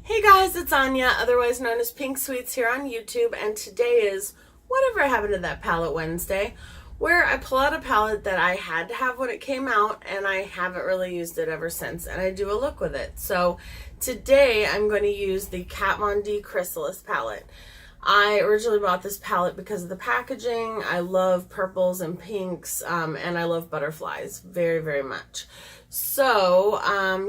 Hey guys, it's Anya, otherwise known as Pink Sweets here on YouTube, and today is Whatever Happened to That Palette Wednesday, where I pull out a palette that I had to have when it came out, and I haven't really used it ever since, and I do a look with it. So today I'm going to use the Kat Von D Chrysalis palette. I originally bought this palette because of the packaging. I love purples and pinks, and I love butterflies very, very much. So,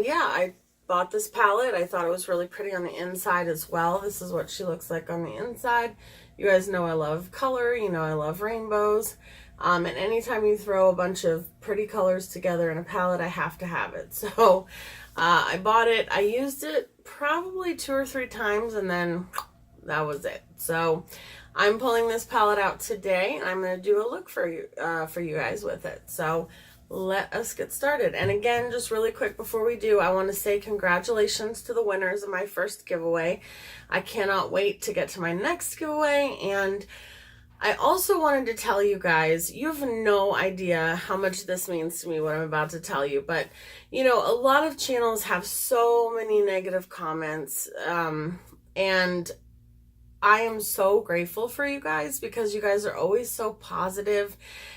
yeah, I bought this palette. I thought it was really pretty on the inside as well. This is what she looks like on the inside. You guys know I love color. You know I love rainbows. And anytime you throw a bunch of pretty colors together in a palette, I have to have it. So, I bought it. I used it probably 2 or 3 times, and then that was it. So I'm pulling this palette out today, and I'm going to do a look for you guys with it. So let us get started. And again, just really quick before we do, I want to say congratulations to the winners of my first giveaway. I cannot wait to get to my next giveaway. And I also wanted to tell you guys, you have no idea how much this means to me, what I'm about to tell you. But, you know, a lot of channels have so many negative comments, and I am so grateful for you guys because you guys are always so positive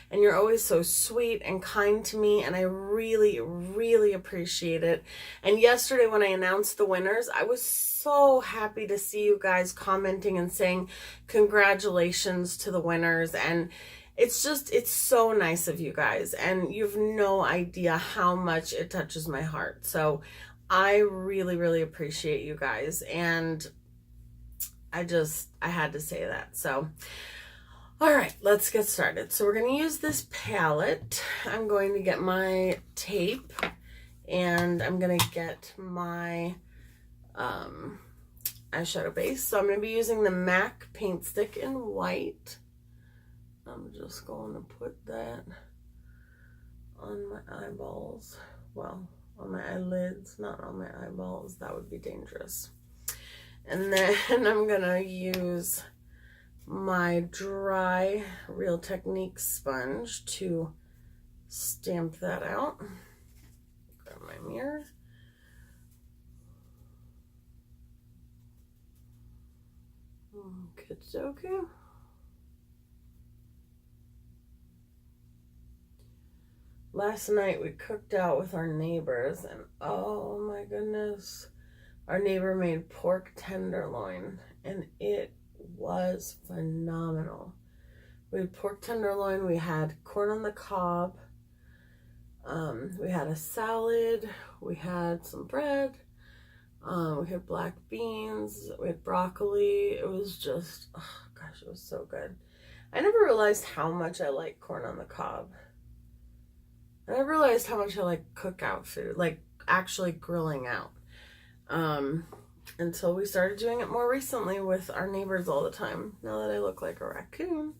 and you're always so sweet and kind to me, and I really, really appreciate it. And yesterday when I announced the winners, I was so happy to see you guys commenting and saying congratulations to the winners, and it's so nice of you guys, and you've no idea how much it touches my heart. So I really, really appreciate you guys, and I had to say that. So, all right, let's get started. So we're going to use this palette. I'm going to get my tape, and I'm going to get my eyeshadow base. So I'm going to be using the MAC paint stick in white. I'm just going to put that on my eyeballs. Well, on my eyelids, not on my eyeballs. That would be dangerous. And then I'm gonna use my dry Real Techniques sponge to stamp that out. Grab my mirror. Okay. Last night we cooked out with our neighbors, and oh my goodness. Our neighbor made pork tenderloin, and it was phenomenal. We had pork tenderloin, we had corn on the cob, we had a salad, we had some bread, we had black beans, we had broccoli. It was just, oh gosh, it was so good. I never realized how much I like corn on the cob. I never realized how much I like cookout food, like actually grilling out. Until we started doing it more recently with our neighbors all the time. Now that I look like a raccoon,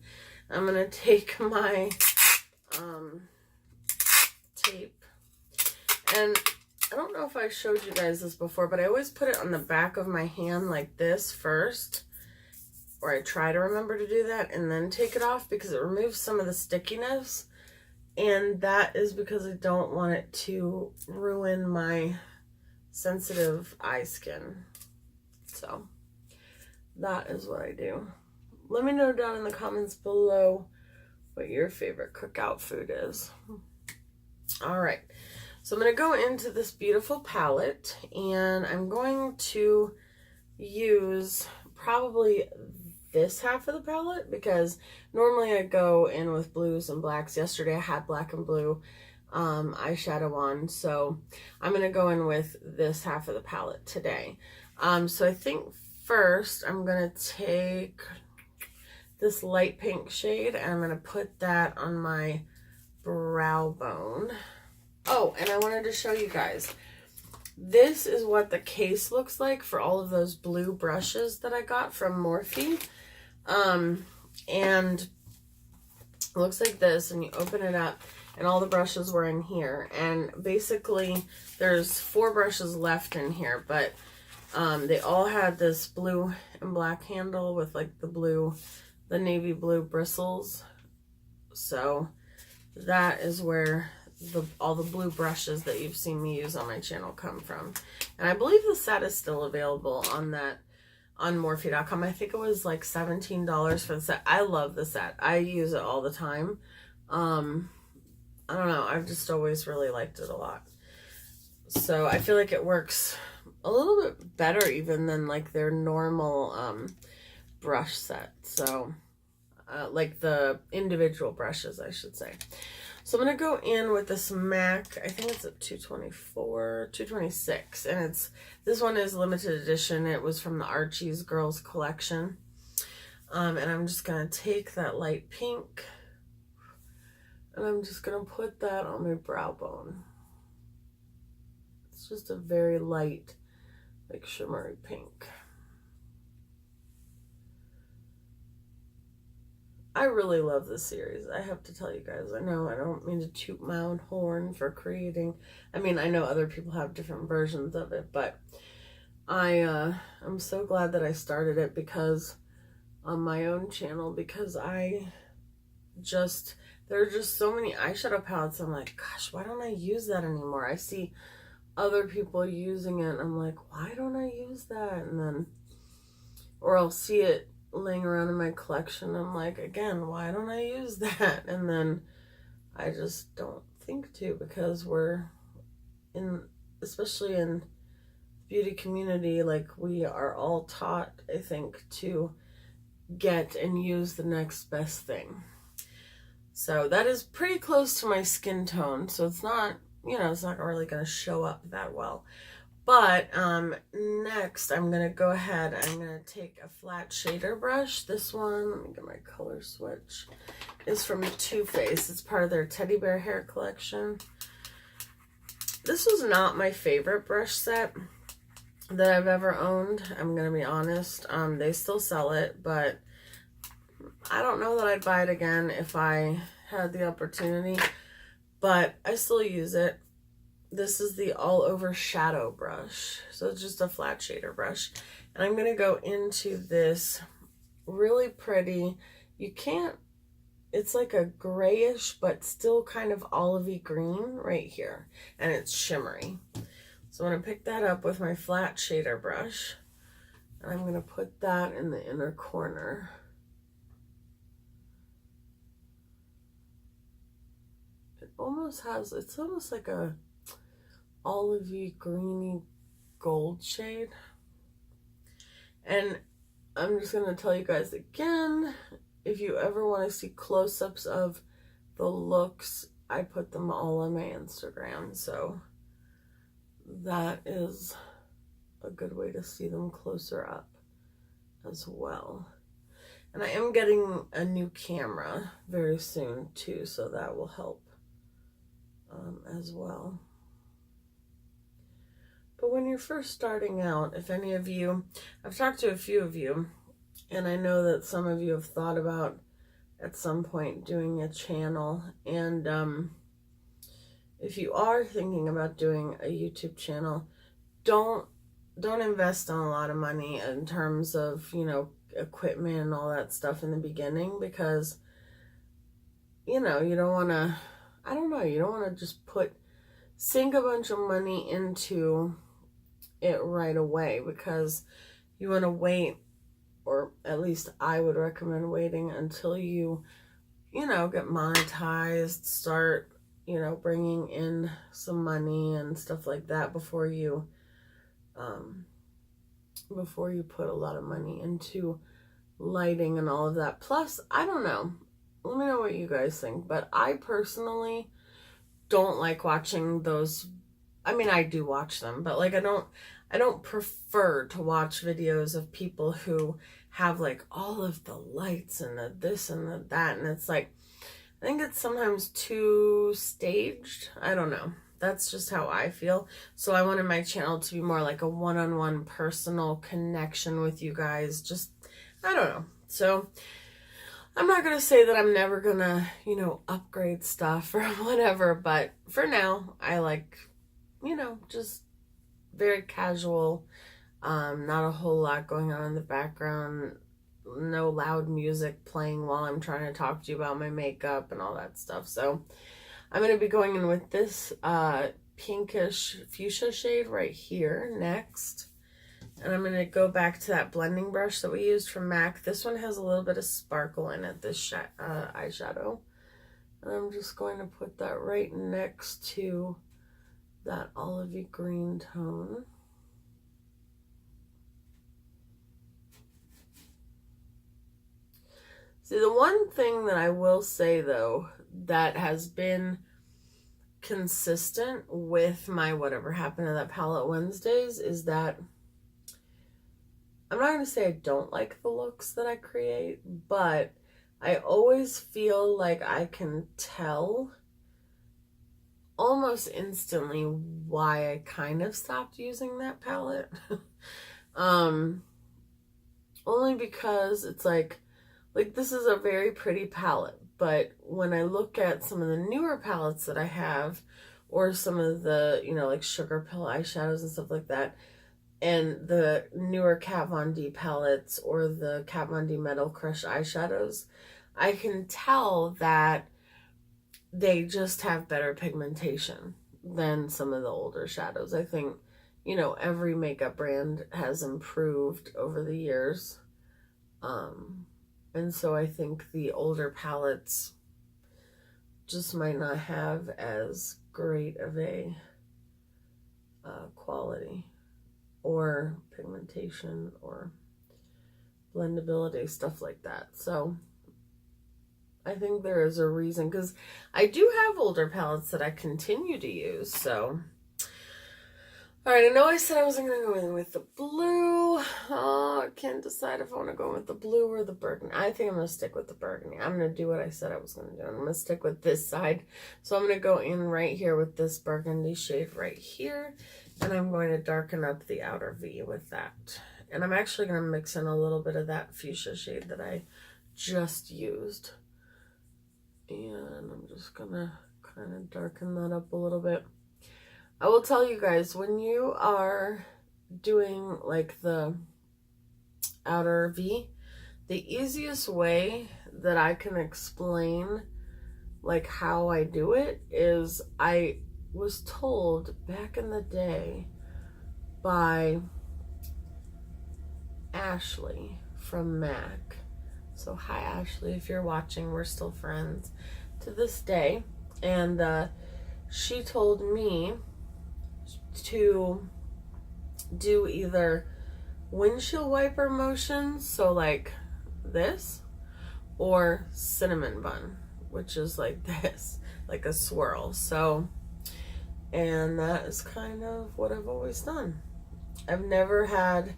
I'm gonna take my tape, and I don't know if I showed you guys this before, but I always put it on the back of my hand like this first, or I try to remember to do that, and then take it off because it removes some of the stickiness, and that is because I don't want it to ruin my sensitive eye skin. So that is what I do. Let me know down in the comments below what your favorite cookout food is. All right, so I'm going to go into this beautiful palette, and I'm going to use probably this half of the palette because normally I go in with blues and blacks. Yesterday I had black and blue eyeshadow on, so I'm gonna go in with this half of the palette today. So I think first I'm gonna take this light pink shade, and I'm gonna put that on my brow bone. Oh, and I wanted to show you guys, this is what the case looks like for all of those blue brushes that I got from Morphe. And it looks like this, and you open it up, and all the brushes were in here, and basically there's 4 brushes left in here, but they all had this blue and black handle with like the navy blue bristles. So that is where all the blue brushes that you've seen me use on my channel come from. And I believe the set is still available on Morphe.com. I think it was like $17 for the set. I love the set. I use it all the time. I don't know. I've just always really liked it a lot. So I feel like it works a little bit better even than like their normal brush set. So like the individual brushes, I should say. So I'm going to go in with this MAC. I think it's a 224, 226. And this one is limited edition. It was from the Archie's Girls collection. And I'm just going to take that light pink. And I'm just going to put that on my brow bone. It's just a very light, like shimmery pink. I really love this series. I have to tell you guys. I know I don't mean to toot my own horn for creating. I mean, I know other people have different versions of it, but I'm so glad that I started it because on my own channel, because there are just so many eyeshadow palettes. I'm like, gosh, why don't I use that anymore? I see other people using it and I'm like, why don't I use that? And then, or I'll see it laying around in my collection. I'm like, again, why don't I use that? And then I just don't think to, because especially in beauty community, like we are all taught, I think, to get and use the next best thing. So that is pretty close to my skin tone. So it's not, it's not really going to show up that well. But next, I'm going to go ahead, I'm going to take a flat shader brush. This one, let me get my color switch, is from Too Faced. It's part of their teddy bear hair collection. This was not my favorite brush set that I've ever owned. I'm going to be honest. They still sell it, but I don't know that I'd buy it again if I had the opportunity. But I still use it. This is the all over shadow brush. So it's just a flat shader brush. And I'm going to go into this really pretty, it's like a grayish, but still kind of olivey green right here. And it's shimmery. So I'm going to pick that up with my flat shader brush. And I'm going to put that in the inner corner. It's almost like a olivey, greeny gold shade. And I'm just going to tell you guys again, if you ever want to see close-ups of the looks, I put them all on my Instagram. So that is a good way to see them closer up as well. And I am getting a new camera very soon too, so that will help as well. But when you're first starting out, if any of you, I've talked to a few of you, and I know that some of you have thought about at some point doing a channel. And if you are thinking about doing a YouTube channel, don't invest in a lot of money in terms of, equipment and all that stuff in the beginning, because, you don't want to, you don't want to just sink a bunch of money into it right away, because you want to wait, or at least I would recommend waiting until you get monetized, start, bringing in some money and stuff like that before you put a lot of money into lighting and all of that. Plus, I don't know, let me know what you guys think, but I personally don't like watching those. I mean, I do watch them, but like I don't prefer to watch videos of people who have like all of the lights and the this and the that, and it's like, I think it's sometimes too staged. I don't know. That's just how I feel. So I wanted my channel to be more like a one-on-one personal connection with you guys. Just, I don't know. So I'm not going to say that I'm never going to, upgrade stuff or whatever, but for now, I like, just very casual, not a whole lot going on in the background, no loud music playing while I'm trying to talk to you about my makeup and all that stuff. So I'm going to be going in with this pinkish fuchsia shade right here next. And I'm going to go back to that blending brush that we used from MAC. This one has a little bit of sparkle in it, this eyeshadow. And I'm just going to put that right next to that olivey green tone. See, the one thing that I will say, though, that has been consistent with my Whatever Happened to That Palette Wednesdays is that I'm not going to say I don't like the looks that I create, but I always feel like I can tell almost instantly why I kind of stopped using that palette. Only because it's like this is a very pretty palette, but when I look at some of the newer palettes that I have, or some of the, like Sugar Pill eyeshadows and stuff like that, and the newer Kat Von D palettes or the Kat Von D Metal Crush eyeshadows, I can tell that they just have better pigmentation than some of the older shadows. I think, every makeup brand has improved over the years. And so I think the older palettes just might not have as great of a quality or pigmentation or blendability, stuff like that. So I think there is a reason, because I do have older palettes that I continue to use. So, all right, I know I said I wasn't going to go in with the blue. Oh, I can't decide if I want to go with the blue or the burgundy. I think I'm going to stick with the burgundy. I'm going to do what I said I was going to do. I'm going to stick with this side. So I'm going to go in right here with this burgundy shade right here. And I'm going to darken up the outer V with that. And I'm actually going to mix in a little bit of that fuchsia shade that I just used. And I'm just going to kind of darken that up a little bit. I will tell you guys, when you are doing like the outer V, the easiest way that I can explain like how I do it is I was told back in the day by Ashley from MAC. So hi Ashley, if you're watching, we're still friends to this day. And she told me to do either windshield wiper motions, so like this, or cinnamon bun, which is like this, like a swirl. So, and that is kind of what I've always done. I've never had,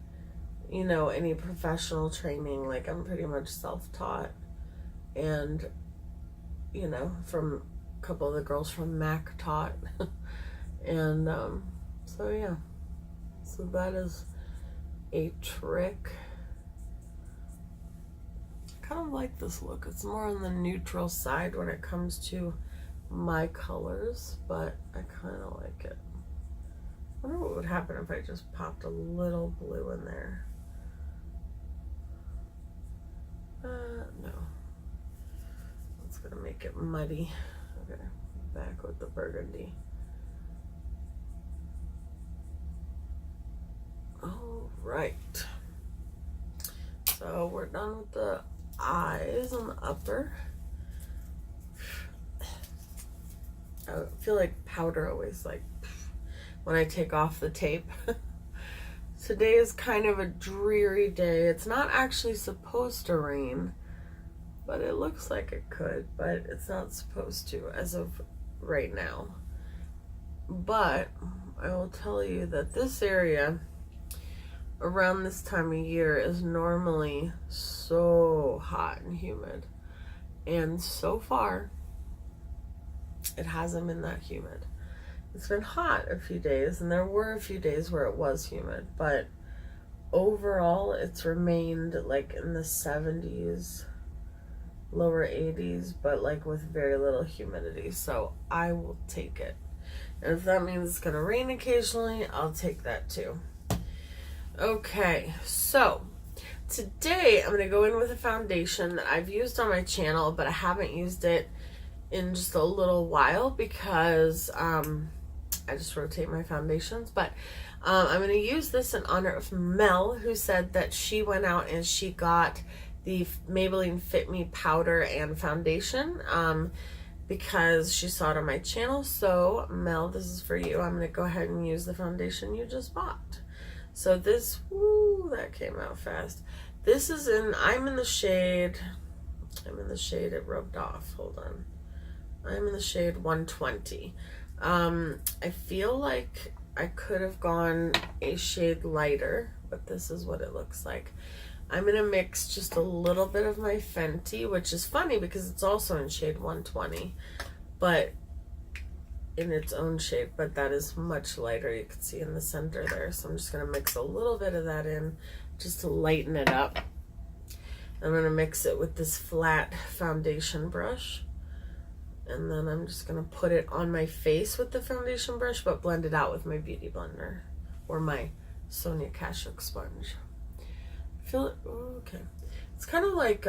any professional training. Like, I'm pretty much self-taught, and, from a couple of the girls from MAC taught. And, so yeah, so that is a trick. I kind of like this look. It's more on the neutral side when it comes to my colors, but I kind of like it. I wonder what would happen if I just popped a little blue in there. No. That's gonna make it muddy. Okay, back with the burgundy. All right. So we're done with the eyes on the upper. I feel like powder always when I take off the tape. Today is kind of a dreary day. It's not actually supposed to rain, but it looks like it could, but it's not supposed to as of right now. But I will tell you that this area around this time of year is normally so hot and humid, and so far it hasn't been that humid. It's been hot a few days, and there were a few days where it was humid, but overall it's remained like in the 70s, lower 80s, but like with very little humidity. So I will take it, and if that means it's gonna rain occasionally, I'll take that too. Okay, so today I'm going to go in with a foundation that I've used on my channel, but I haven't used it in just a little while because I just rotate my foundations. But I'm going to use this in honor of Mel, who said that she went out and she got the Maybelline Fit Me powder and foundation because she saw it on my channel. So Mel, this is for you. I'm going to go ahead and use the foundation you just bought. So this, woo, that came out fast. This is I'm in the shade, it rubbed off, hold on. I'm in the shade 120. I feel like I could have gone a shade lighter, but this is what it looks like. I'm going to mix just a little bit of my Fenty, which is funny because it's also in shade 120, but in its own shade, but that is much lighter. You can see in the center there. So I'm just going to mix a little bit of that in just to lighten it up. I'm going to mix it with this flat foundation brush. And then I'm just going to put it on my face with the foundation brush, but blend it out with my Beauty Blender or my Sonia Kashuk sponge. Feel it? Oh, okay. It's kind of like,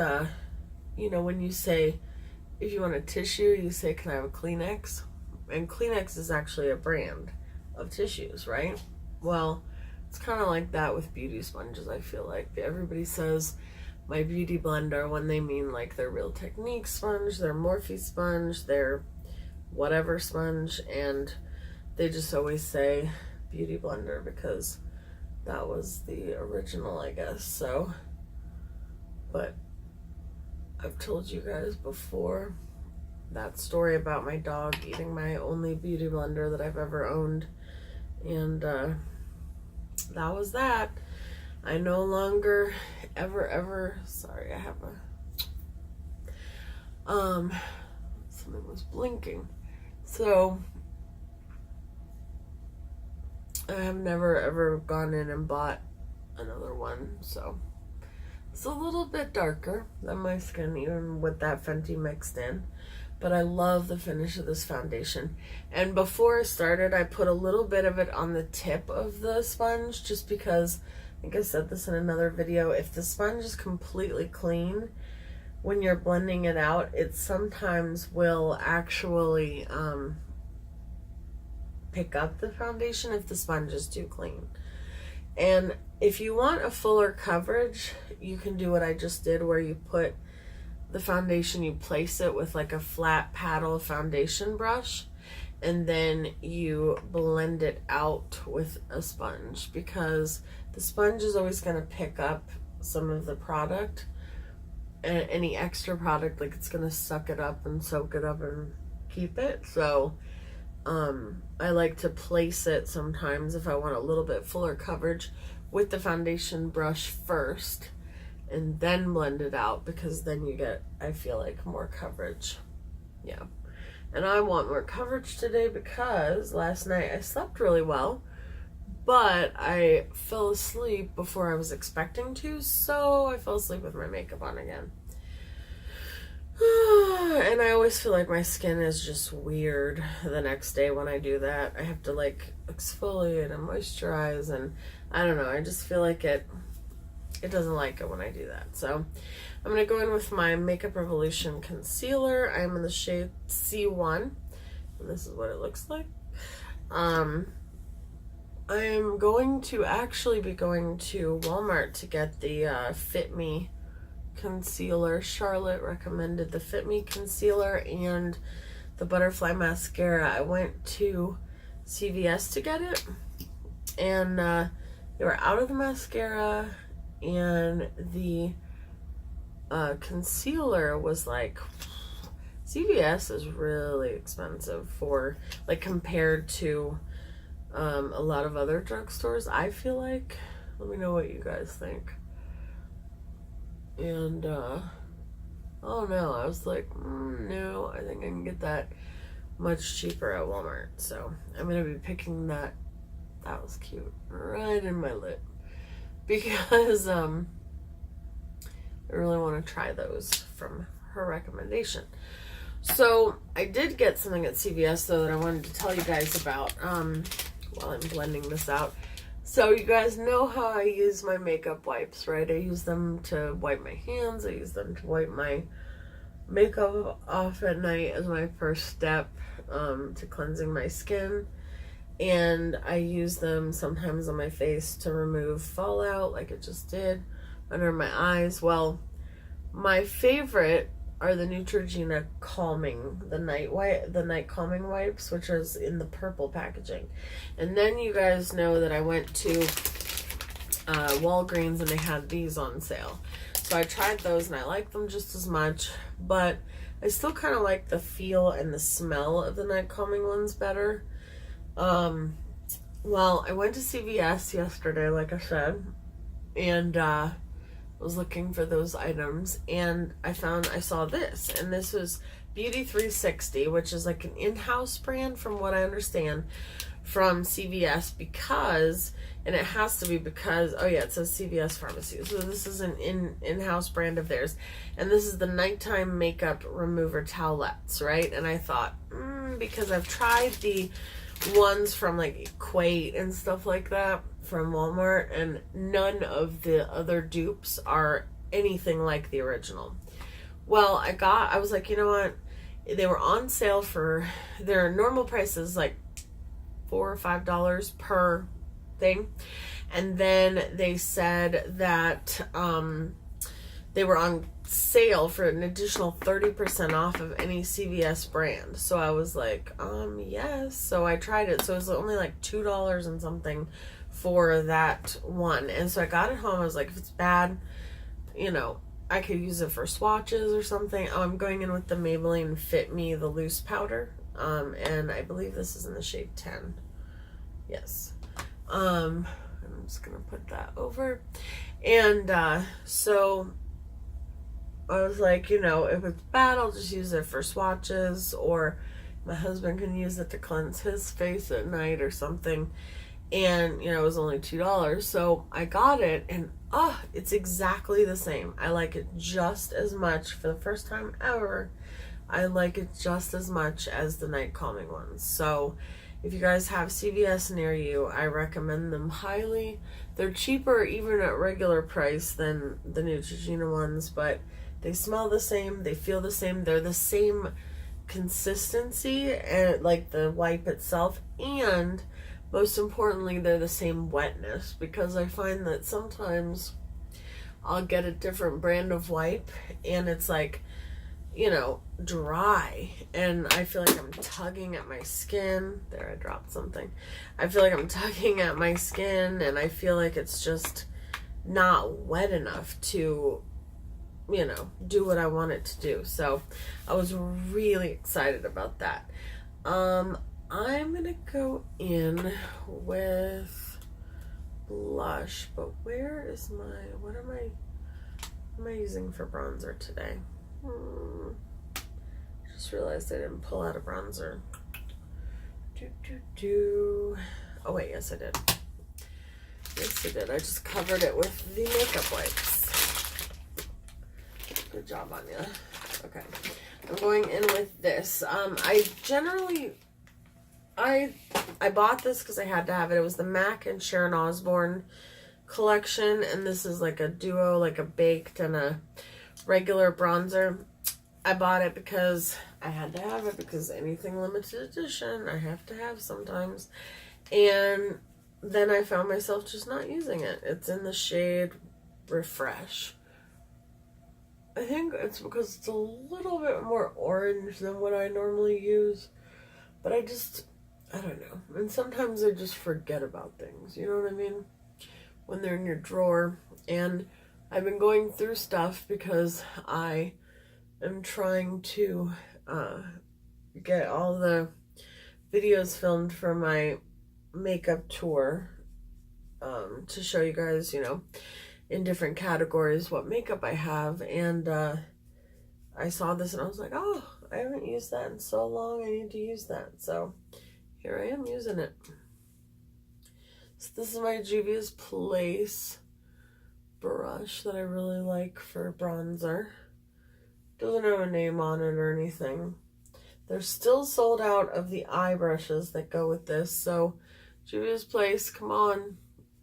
you know, when you say, if you want a tissue, you say, can I have a Kleenex? And Kleenex is actually a brand of tissues, right? Well, it's kind of like that with beauty sponges, I feel like. Everybody says my Beauty Blender when they mean like their Real Technique sponge, their Morphe sponge, their whatever sponge, and they just always say Beauty Blender because that was the original, I guess. So, but I've told you guys before that story about my dog eating my only Beauty Blender that I've ever owned, and that was that. I no longer ever, sorry, I have a something was blinking, so I have never ever gone in and bought another one. So it's a little bit darker than my skin, even with that Fenty mixed in, but I love the finish of this foundation. And before I started, I put a little bit of it on the tip of the sponge, just because, I think I said this in another video, if the sponge is completely clean, when you're blending it out, it sometimes will actually pick up the foundation if the sponge is too clean. And if you want a fuller coverage, you can do what I just did, where you put the foundation, you place it with like a flat paddle foundation brush, and then you blend it out with a sponge, because the sponge is always going to pick up some of the product, and any extra product, like it's going to suck it up and soak it up and keep it. So I like to place it sometimes if I want a little bit fuller coverage with the foundation brush first, and then blend it out, because then you get, I feel like, more coverage. Yeah. And I want more coverage today because last night I slept really well, but I fell asleep before I was expecting to, so I fell asleep with my makeup on again. And I always feel like my skin is just weird the next day when I do that. I have to like exfoliate and moisturize, and I don't know, I just feel like it doesn't like it when I do that. So I'm going to go in with my Makeup Revolution concealer. I'm in the shade C1, and this is what it looks like. I'm going to actually be going to Walmart to get the Fit Me concealer. Charlotte recommended the Fit Me concealer and the Butterfly mascara. I went to CVS to get it, and they were out of the mascara, and the concealer was like, CVS is really expensive for, like, compared to a lot of other drugstores, I feel like. Let me know what you guys think. And oh no, I was like, no, I think I can get that much cheaper at Walmart. So I'm gonna be picking that. That was cute, right in my lip, because I really want to try those from her recommendation. So I did get something at CVS though that I wanted to tell you guys about while I'm blending this out. So you guys know how I use my makeup wipes, right? I use them to wipe my hands, I use them to wipe my makeup off at night as my first step to cleansing my skin. And I use them sometimes on my face to remove fallout, like it just did under my eyes. Well, my favorite are the Neutrogena Calming, the night calming wipes, which is in the purple packaging. And then you guys know that I went to Walgreens and they had these on sale. So I tried those and I like them just as much, but I still kind of like the feel and the smell of the night calming ones better. Well, I went to CVS yesterday, like I said, and was looking for those items, and I saw this, and this was Beauty 360, which is like an in-house brand from what I understand from CVS, because, and it has to be because, oh yeah, it says CVS Pharmacy, so this is an in-house brand of theirs, and this is the nighttime makeup remover towelettes, right? And I thought, because I've tried the ones from like Equate and stuff like that from Walmart, and none of the other dupes are anything like the original. Well, I was like, you know what? They were on sale for their normal prices, like $4 or $5 per thing. And then they said that they were on sale for an additional 30% off of any CVS brand. So I was like, yes. So I tried it. So it was only like $2 and something for that one. And so I got it home. I was like, if it's bad, you know, I could use it for swatches or something. Oh, I'm going in with the Maybelline Fit Me, the loose powder. And I believe this is in the shade 10. Yes. I'm just going to put that over. And so I was like, you know, if it's bad, I'll just use it for swatches, or my husband can use it to cleanse his face at night or something. And, you know, it was only $2. So I got it, and it's exactly the same. I like it just as much. For the first time ever, I like it just as much as the night calming ones. So if you guys have CVS near you, I recommend them highly. They're cheaper even at regular price than the Neutrogena ones, but they smell the same, they feel the same, they're the same consistency, and like the wipe itself, and most importantly, they're the same wetness, because I find that sometimes I'll get a different brand of wipe and it's like, you know, dry, and I feel like I'm tugging at my skin. There, I dropped something. I feel like I'm tugging at my skin, and I feel like it's just not wet enough to, you know, do what I want it to do. So I was really excited about that. I'm gonna go in with blush, but where is my, what am I using for bronzer today? Just realized I didn't pull out a bronzer. Oh wait, yes I did. Yes I did. I just covered it with the makeup wipes. Good job on you. Okay, I'm going in with this. I bought this because I had to have it. It was the MAC and Sharon Osbourne collection, and this is like a duo, like a baked and a regular bronzer. I bought it because I had to have it, because anything limited edition I have to have sometimes. And then I found myself just not using it. It's in the shade Refresh. I think it's because it's a little bit more orange than what I normally use, but I don't know. And sometimes I just forget about things, you know what I mean? When they're in your drawer. And I've been going through stuff because I am trying to get all the videos filmed for my makeup tour to show you guys, you know, in different categories what makeup I have. And I saw this and I was like, oh, I haven't used that in so long. I need to use that. So here I am using it. So this is my Juvia's Place brush that I really like for bronzer. Doesn't have a name on it or anything. They're still sold out of the eye brushes that go with this. So Juvia's Place, come on.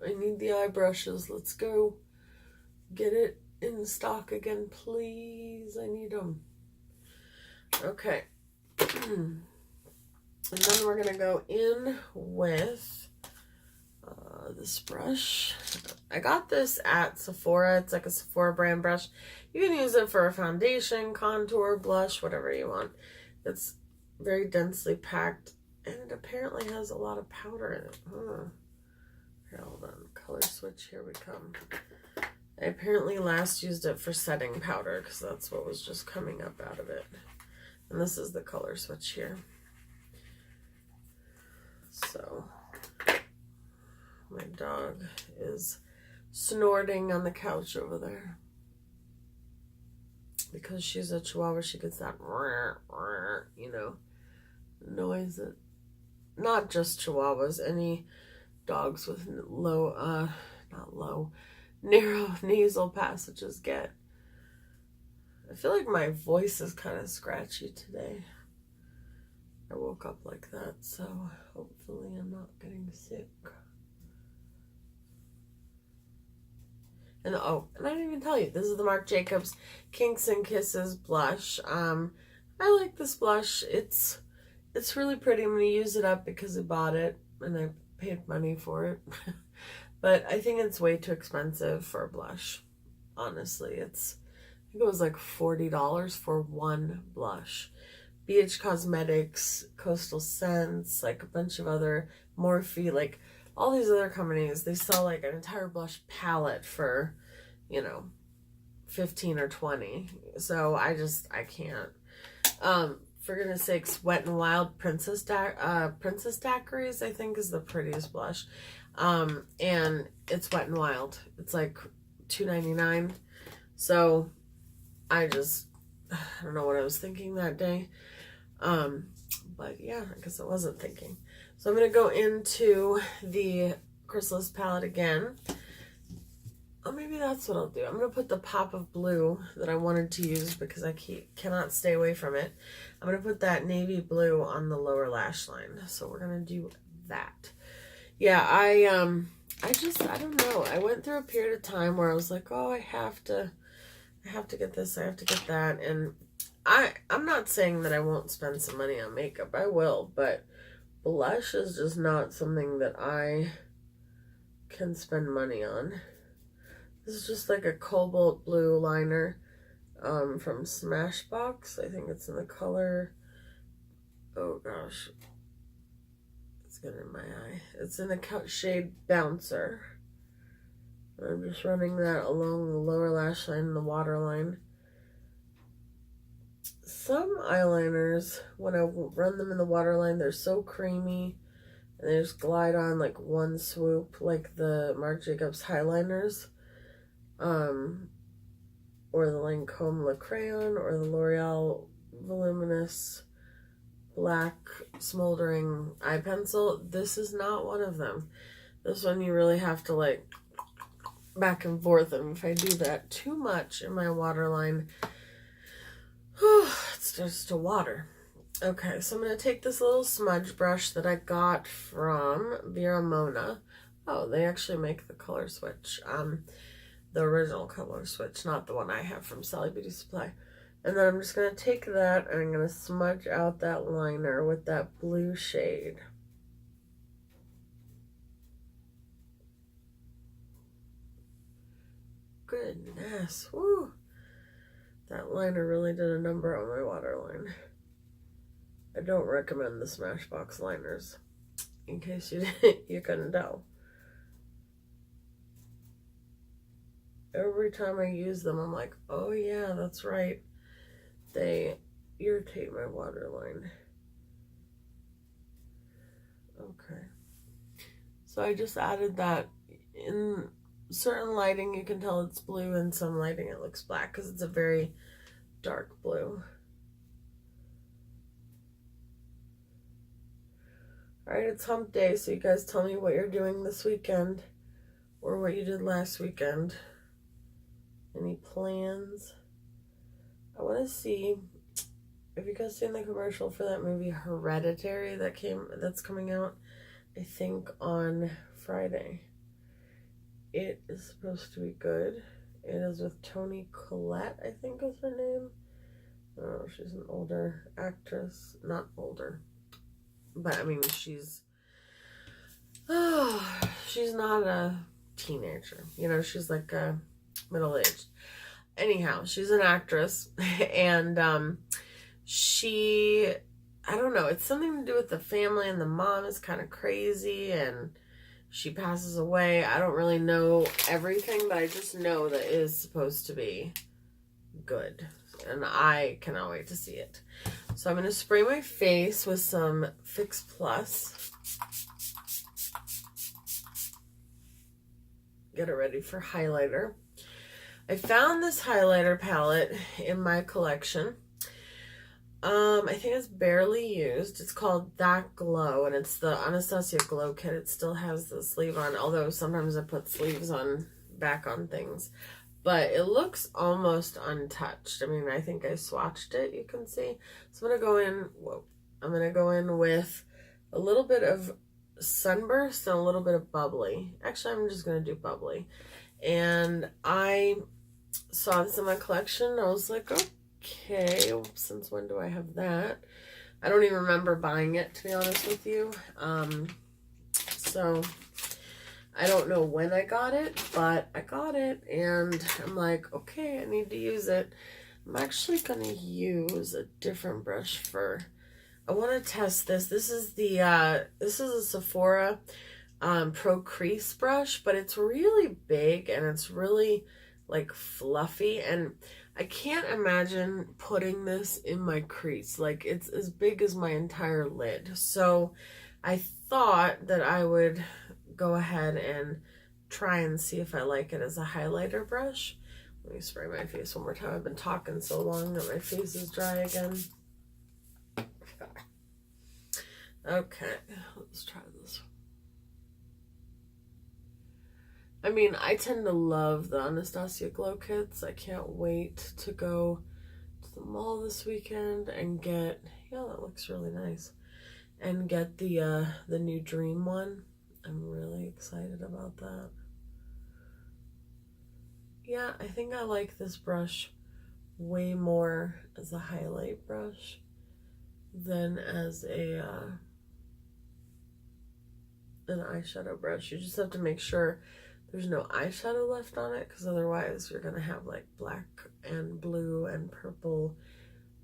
I need the eye brushes. Let's go get it in stock again, please. I need them. Okay. And then we're going to go in with this brush. I got this at Sephora. It's like a Sephora brand brush. You can use it for a foundation, contour, blush, whatever you want. It's very densely packed, and it apparently has a lot of powder in it. Here, hold on. Color switch, here we come. I apparently last used it for setting powder because that's what was just coming up out of it. And this is the color switch here. So, my dog is snorting on the couch over there. Because she's a Chihuahua, she gets that, you know, noise that not just Chihuahuas, any dogs with narrow nasal passages get. I feel like my voice is kind of scratchy today. I woke up like that, so hopefully I'm not getting sick. And I didn't even tell you, this is the Marc Jacobs Kinks and Kisses blush. I like this blush. It's really pretty. I'm going to use it up because I bought it and I paid money for it. But I think it's way too expensive for a blush. Honestly, I think it was like $40 for one blush. BH Cosmetics, Coastal Scents, like a bunch of other, Morphe, like all these other companies, they sell like an entire blush palette for, you know, 15 or 20. So I can't. For goodness sakes, Wet n Wild Princess Daiquiris, I think, is the prettiest blush. And it's Wet n Wild. It's like $2.99. So I don't know what I was thinking that day. But yeah, I guess I wasn't thinking. So I'm going to go into the Chrysalis palette again. Oh, maybe that's what I'll do. I'm going to put the pop of blue that I wanted to use because I cannot stay away from it. I'm going to put that navy blue on the lower lash line. So we're going to do that. Yeah, I don't know. I went through a period of time where I was like, oh, I have to get this, I have to get that. And I'm not saying that I won't spend some money on makeup. I will, but blush is just not something that I can spend money on. This is just like a cobalt blue liner from Smashbox. I think it's in the color, oh gosh, it's getting in my eye. It's in the shade Bouncer. I'm just running that along the lower lash line and the waterline. Some eyeliners, when I run them in the waterline, they're so creamy and they just glide on like one swoop, like the Marc Jacobs highliners, or the Lancome Le Crayon, or the L'Oreal Voluminous Black Smoldering Eye Pencil. This is not one of them. This one you really have to like back and forth, and if I do that too much in my waterline, it starts to water. Okay, so I'm going to take this little smudge brush that I got from Vera Mona. Oh, they actually make the color switch. The original color switch, not the one I have from Sally Beauty Supply. And then I'm just going to take that and I'm going to smudge out that liner with that blue shade. Goodness, woo! That liner really did a number on my waterline. I don't recommend the Smashbox liners, in case you couldn't tell. Every time I use them, I'm like, oh yeah, that's right. They irritate my waterline. Okay. So I just added that. In certain lighting, you can tell it's blue. In some lighting, it looks black because it's a very dark blue. Alright, it's hump day, so you guys tell me what you're doing this weekend or what you did last weekend. Any plans? I want to see, have you guys seen the commercial for that movie Hereditary that's coming out, I think, on Friday. It is supposed to be good. It is with Toni Collette, I think is her name. Oh, she's an older actress. Not older. But, I mean, she's not a teenager. You know, she's like middle-aged. Anyhow, she's an actress. And she, I don't know, it's something to do with the family, and the mom is kind of crazy, and she passes away. I don't really know everything, but I just know that it is supposed to be good. And I cannot wait to see it. So I'm going to spray my face with some Fix Plus. Get it ready for highlighter. I found this highlighter palette in my collection. I think it's barely used. It's called That Glow, and it's the Anastasia Glow Kit. It still has the sleeve on, although sometimes I put sleeves on back on things. But it looks almost untouched. I mean, I think I swatched it, you can see. So I'm going to go in with a little bit of Sunburst and a little bit of Bubbly. Actually, I'm just going to do Bubbly. And I saw this in my collection. I was like, okay, since when do I have that? I don't even remember buying it, to be honest with you. So I don't know when I got it, but I got it, and I'm like, okay, I need to use it. I'm actually going to use a different brush I want to test this. This is a Sephora Pro Crease brush, but it's really big, and it's really like fluffy, and I can't imagine putting this in my crease. Like, it's as big as my entire lid. So I thought that I would go ahead and try and see if I like it as a highlighter brush. Let me spray my face one more time. I've been talking so long that my face is dry again. Okay, let's try this. I mean, I tend to love the Anastasia Glow Kits. I can't wait to go to the mall this weekend and get, yeah, that looks really nice, and get the new Dream one. I'm really excited about that. Yeah, I think I like this brush way more as a highlight brush than as an eyeshadow brush. You just have to make sure there's no eyeshadow left on it, because otherwise you're gonna have like black and blue and purple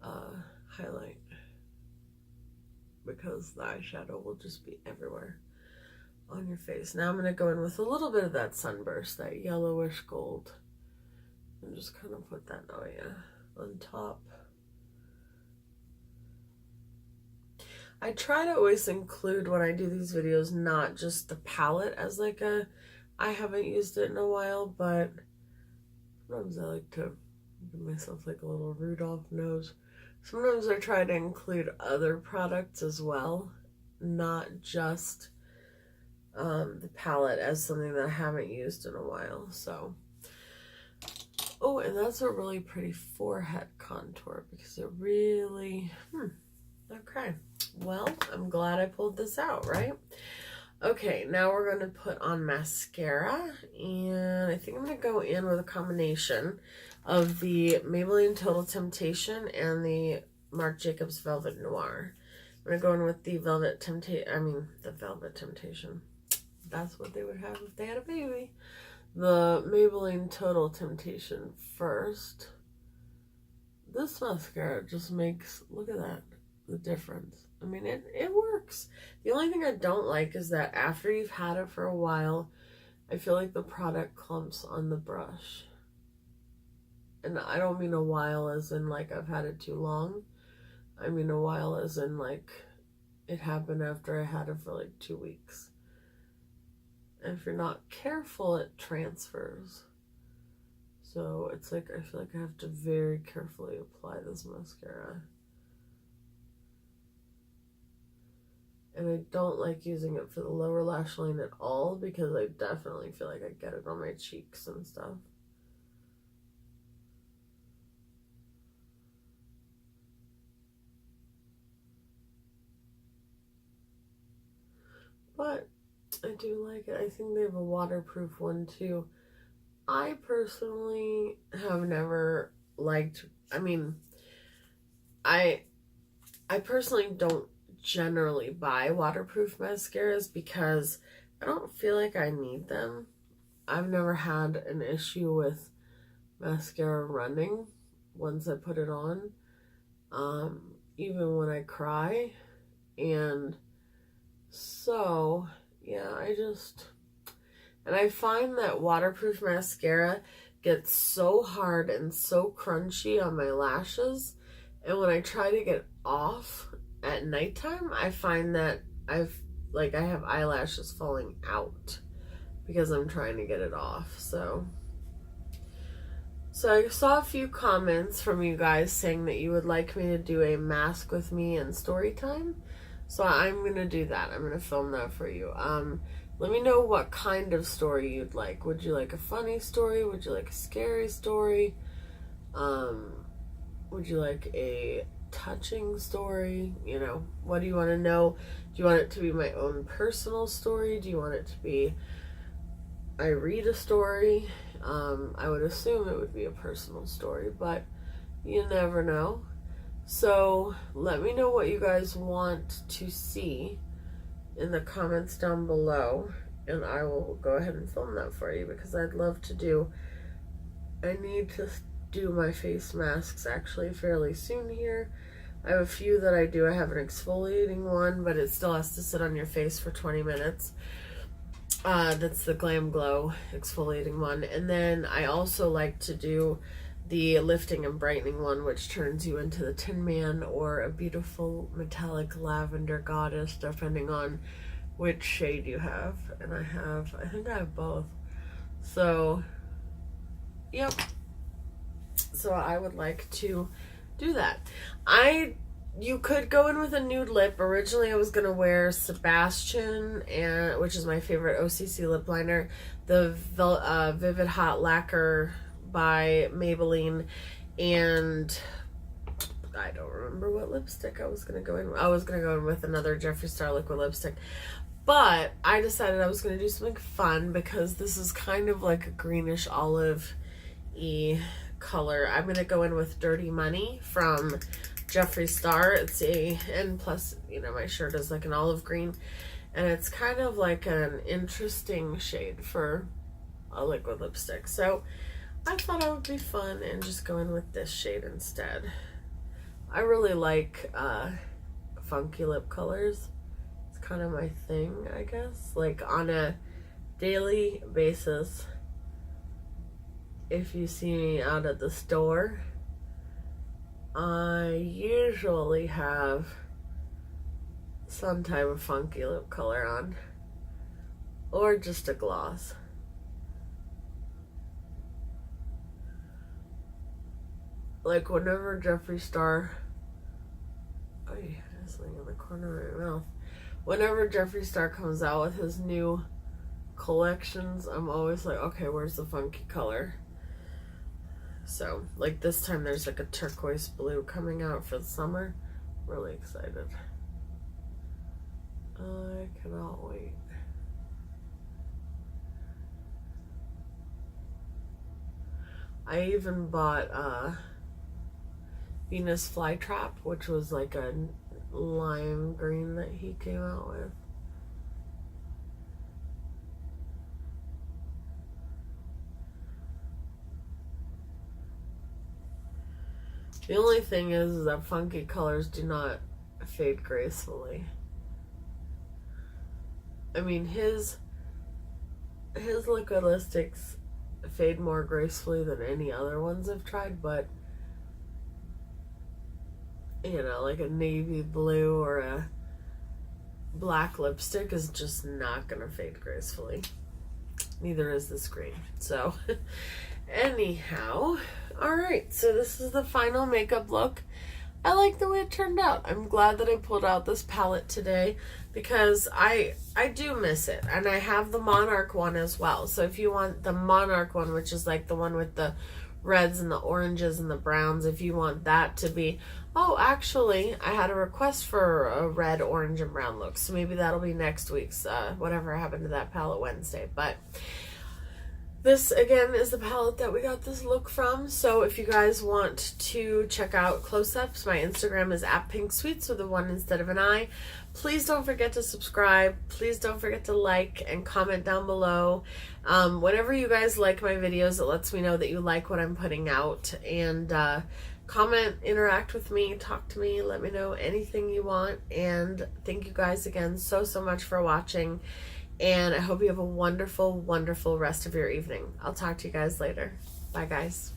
highlight, because the eyeshadow will just be everywhere on your face. Now I'm gonna go in with a little bit of that Sunburst, that yellowish gold, and just kind of put that, oh yeah, on top. I try to always include, when I do these videos, not just the palette as like I haven't used it in a while, but sometimes I like to give myself like a little Rudolph nose. Sometimes I try to include other products as well, not just the palette as something that I haven't used in a while. So, oh, and that's a really pretty forehead contour, because it really, okay. Well, I'm glad I pulled this out, right? Okay, now we're going to put on mascara, and I think I'm going to go in with a combination of the Maybelline Total Temptation and the Marc Jacobs Velvet Noir. I'm going to go in with the Velvet Temptation. That's what they would have if they had a baby. The Maybelline Total Temptation first. This mascara just makes, look at that, the difference. I mean, it works. The only thing I don't like is that after you've had it for a while, I feel like the product clumps on the brush. And I don't mean a while as in like I've had it too long. I mean a while as in like it happened after I had it for like 2 weeks. And if you're not careful, it transfers. So it's like, I feel like I have to very carefully apply this mascara. And I don't like using it for the lower lash line at all, because I definitely feel like I get it on my cheeks and stuff. But I do like it. I think they have a waterproof one too. I personally have never liked, I mean, I personally don't generally buy waterproof mascaras because I don't feel like I need them. I've never had an issue with mascara running once I put it on, even when I cry. And so, yeah, and I find that waterproof mascara gets so hard and so crunchy on my lashes, and when I try to get off at nighttime, I find that I have eyelashes falling out because I'm trying to get it off. So I saw a few comments from you guys saying that you would like me to do a mask with me and story time. So I'm going to do that. I'm going to film that for you. Let me know what kind of story you'd like. Would you like a funny story? Would you like a scary story? Would you like a touching story? You know, what do you want to know? Do you want it to be my own personal story? Do you want it to be I read a story? I would assume it would be a personal story, but you never know. So let me know what you guys want to see in the comments down below, and I will go ahead and film that for you because I'd love to I need to do my face masks actually fairly soon here. I have a few that I do. I have an exfoliating one, but it still has to sit on your face for 20 minutes. That's the Glam Glow exfoliating one. And then I also like to do the lifting and brightening one, which turns you into the Tin Man or a beautiful metallic lavender goddess, depending on which shade you have. And I think I have both. So, yep. So I would like to do that. You could go in with a nude lip. Originally I was going to wear Sebastian, which is my favorite OCC lip liner, the Vivid Hot Lacquer by Maybelline, and I don't remember what lipstick I was going to go in with. I was going to go in with another Jeffree Star liquid lipstick, but I decided I was going to do something fun because this is kind of like a greenish olive-y color. I'm going to go in with Dirty Money from Jeffree Star. And plus, you know, my shirt is like an olive green, and it's kind of like an interesting shade for a liquid lipstick. So I thought it would be fun and just go in with this shade instead. I really like funky lip colors. It's kind of my thing, I guess. Like on a daily basis, if you see me out at the store, I usually have some type of funky lip color on, or just a gloss. Like whenever Jeffree Star, oh yeah, there's something in the corner of my mouth. Whenever Jeffree Star comes out with his new collections, I'm always like, okay, where's the funky color? So, like this time there's like a turquoise blue coming out for the summer. Really excited. I cannot wait. I even bought Venus Flytrap, which was like a lime green that he came out with. The only thing is that funky colors do not fade gracefully. I mean, his liquid lipsticks fade more gracefully than any other ones I've tried, but you know, like a navy blue or a black lipstick is just not gonna fade gracefully. Neither is this green. So anyhow, alright, so this is the final makeup look. I like the way it turned out. I'm glad that I pulled out this palette today because I do miss it. And I have the Monarch one as well. So if you want the Monarch one, which is like the one with the reds and the oranges and the browns, if you want that to be, oh, actually, I had a request for a red, orange, and brown look. So maybe that'll be next week's, whatever happened to that palette Wednesday. But This, again, is the palette that we got this look from. So if you guys want to check out close-ups, my Instagram is @pinksweets with a 1 instead of an I. Please don't forget to subscribe. Please don't forget to like and comment down below. Whenever you guys like my videos, it lets me know that you like what I'm putting out. And comment, interact with me, talk to me, let me know anything you want. And thank you guys again so much for watching. And I hope you have a wonderful, wonderful rest of your evening. I'll talk to you guys later. Bye, guys.